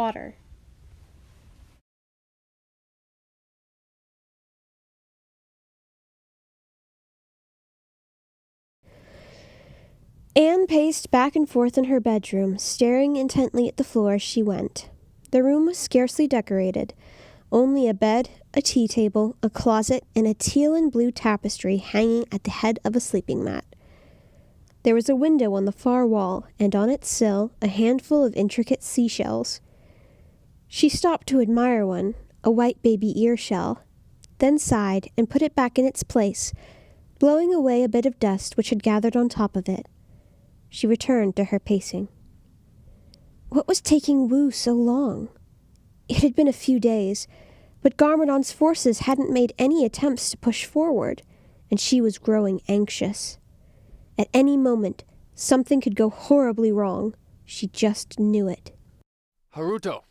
water. Anne paced back and forth in her bedroom, staring intently at the floor as she went. The room was scarcely decorated. Only a bed, a tea table, a closet, and a teal and blue tapestry hanging at the head of a sleeping mat. There was a window on the far wall, and on its sill a handful of intricate seashells. She stopped to admire one, a white baby ear shell, then sighed and put it back in its place, blowing away a bit of dust which had gathered on top of it. She returned to her pacing. What was taking Wu so long? It had been a few days, but Garmadon's forces hadn't made any attempts to push forward, and she was growing anxious. At any moment, something could go horribly wrong. She just knew it. Haruto!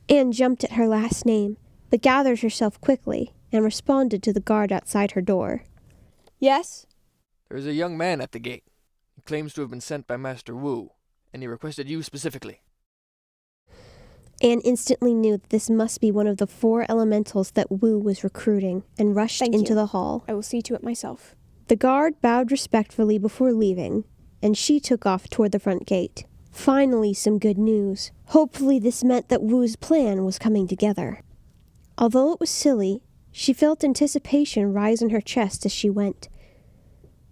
Anne jumped at her last name, but gathered herself quickly and responded to the guard outside her door. Yes? There is a young man at the gate. He claims to have been sent by Master Wu, and he requested you specifically. Anne instantly knew that this must be one of the 4 elementals that Wu was recruiting, and rushed into the hall. I will see to it myself. The guard bowed respectfully before leaving, and she took off toward the front gate. Finally, some good news. Hopefully this meant that Wu's plan was coming together. Although it was silly, she felt anticipation rise in her chest as she went.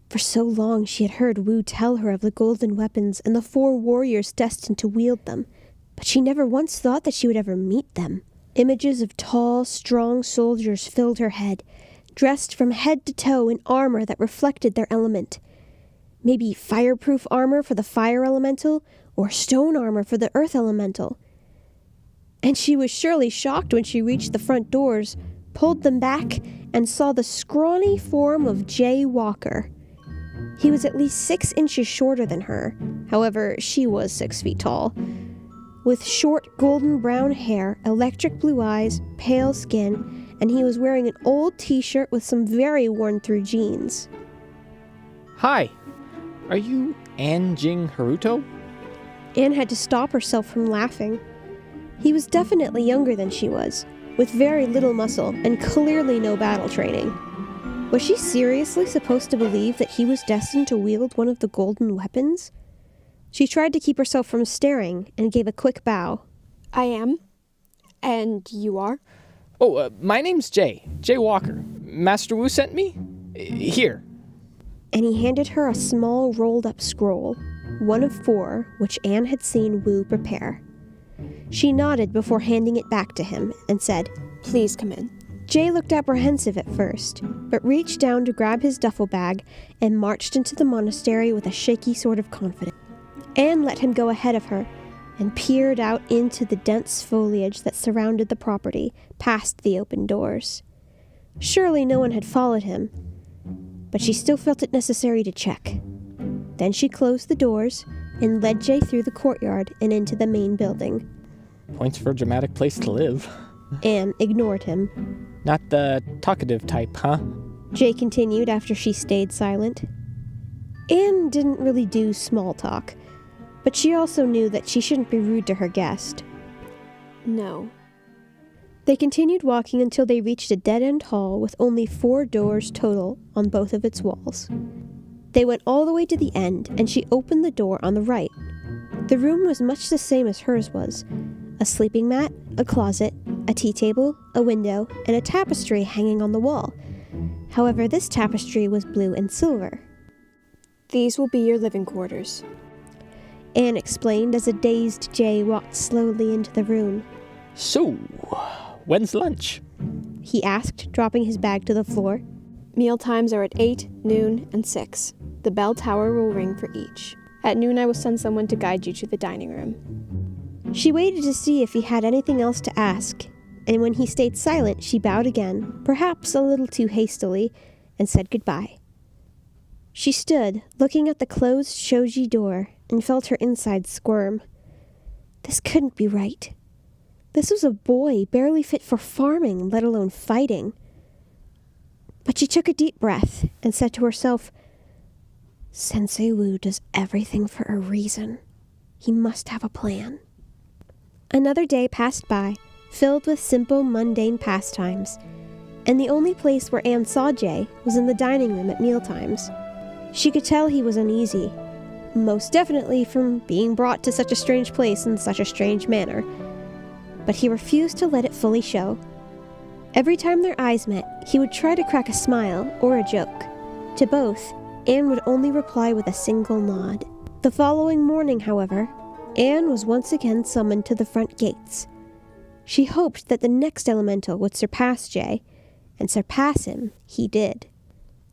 For so long she had heard Wu tell her of the golden weapons and the 4 warriors destined to wield them, but she never once thought that she would ever meet them. Images of tall, strong soldiers filled her head, dressed from head to toe in armor that reflected their element. Maybe fireproof armor for the fire elemental, or stone armor for the earth elemental. And she was surely shocked when she reached the front doors, pulled them back, and saw the scrawny form of Jay Walker. He was at least 6 inches shorter than her. However, she was 6 feet tall. With short golden brown hair, electric blue eyes, pale skin, and he was wearing an old t-shirt with some very worn-through jeans. Hi, are you Jing Haruto? Anne had to stop herself from laughing. He was definitely younger than she was, with very little muscle and clearly no battle training. Was she seriously supposed to believe that he was destined to wield one of the golden weapons? She tried to keep herself from staring and gave a quick bow. I am. And you are? Oh, my name's Jay Walker. Master Wu sent me? Here. And he handed her a small rolled-up scroll, one of 4 which Anne had seen Wu prepare. She nodded before handing it back to him and said, Please come in. Jay looked apprehensive at first, but reached down to grab his duffel bag and marched into the monastery with a shaky sort of confidence. Anne let him go ahead of her and peered out into the dense foliage that surrounded the property, past the open doors. Surely no one had followed him, but she still felt it necessary to check. Then she closed the doors and led Jay through the courtyard and into the main building. Points for a dramatic place to live. Anne ignored him. Not the talkative type, huh? Jay continued after she stayed silent. Anne didn't really do small talk, but she also knew that she shouldn't be rude to her guest. No. They continued walking until they reached a dead-end hall with only 4 doors total on both of its walls. They went all the way to the end, and she opened the door on the right. The room was much the same as hers was. A sleeping mat, a closet, a tea table, a window, and a tapestry hanging on the wall. However, this tapestry was blue and silver. These will be your living quarters. Anne explained as a dazed Jay walked slowly into the room. So, when's lunch? He asked, dropping his bag to the floor. Meal times are at 8, noon, and 6. The bell tower will ring for each. At noon I will send someone to guide you to the dining room. She waited to see if he had anything else to ask, and when he stayed silent, she bowed again, perhaps a little too hastily, and said goodbye. She stood, looking at the closed shoji door, and felt her insides squirm. This couldn't be right. This was a boy barely fit for farming, let alone fighting. But she took a deep breath and said to herself, Sensei Wu does everything for a reason. He must have a plan. Another day passed by, filled with simple, mundane pastimes, and the only place where Anne saw Jay was in the dining room at mealtimes. She could tell he was uneasy, most definitely from being brought to such a strange place in such a strange manner, but he refused to let it fully show. Every time their eyes met, he would try to crack a smile or a joke. To both, Anne would only reply with a single nod. The following morning, however, Anne was once again summoned to the front gates. She hoped that the next elemental would surpass Jay, and surpass him he did.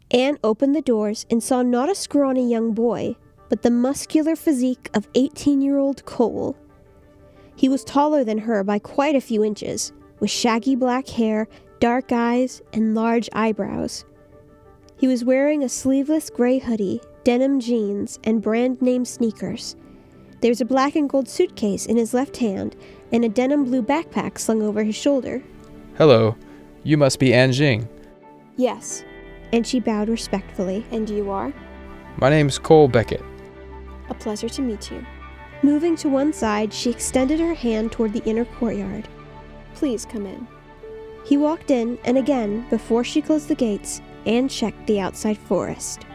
Anne opened the doors and saw not a scrawny young boy, but the muscular physique of 18-year-old Cole. He was taller than her by quite a few inches, with shaggy black hair, dark eyes, and large eyebrows. He was wearing a sleeveless gray hoodie, denim jeans, and brand-name sneakers. There was a black and gold suitcase in his left hand, and a denim blue backpack slung over his shoulder. Hello, you must be Jing. Yes. And she bowed respectfully. And you are? My name's Cole Beckett. A pleasure to meet you. Moving to one side, she extended her hand toward the inner courtyard. Please come in. He walked in, and again, before she closed the gates, Anne checked the outside forest.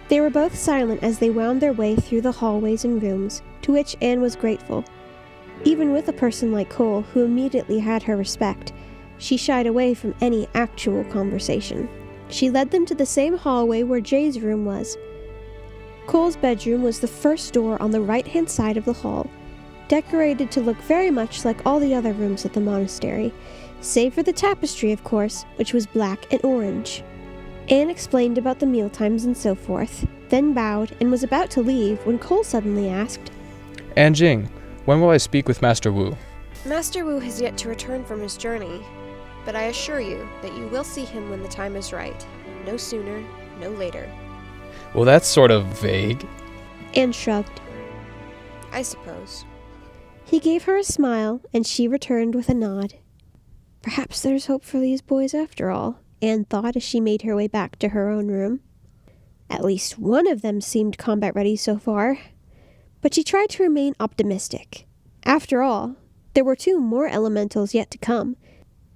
They were both silent as they wound their way through the hallways and rooms, to which Anne was grateful. Even with a person like Cole, who immediately had her respect, she shied away from any actual conversation. She led them to the same hallway where Jay's room was. Cole's bedroom was the first door on the right-hand side of the hall, decorated to look very much like all the other rooms at the monastery, save for the tapestry, of course, which was black and orange. Anne explained about the mealtimes and so forth, then bowed and was about to leave when Cole suddenly asked, Jing, when will I speak with Master Wu? Master Wu has yet to return from his journey, but I assure you that you will see him when the time is right. No sooner, no later. Well, that's sort of vague. Anne shrugged. I suppose. He gave her a smile, and she returned with a nod. Perhaps there's hope for these boys after all, Anne thought as she made her way back to her own room. At least one of them seemed combat-ready so far. But she tried to remain optimistic. After all, there were 2 more elementals yet to come.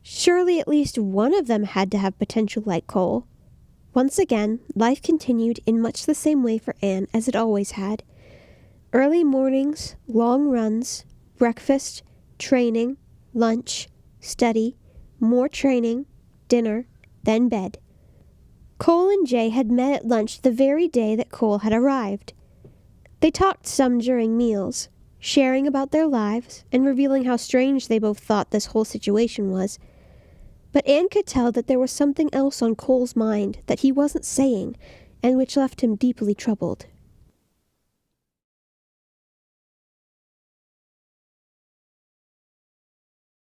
Surely at least one of them had to have potential like Cole. Once again, life continued in much the same way for Anne as it always had. Early mornings, long runs, breakfast, training, lunch, study, more training, dinner, then bed. Cole and Jay had met at lunch the very day that Cole had arrived. They talked some during meals, sharing about their lives and revealing how strange they both thought this whole situation was. But Anne could tell that there was something else on Cole's mind that he wasn't saying, and which left him deeply troubled.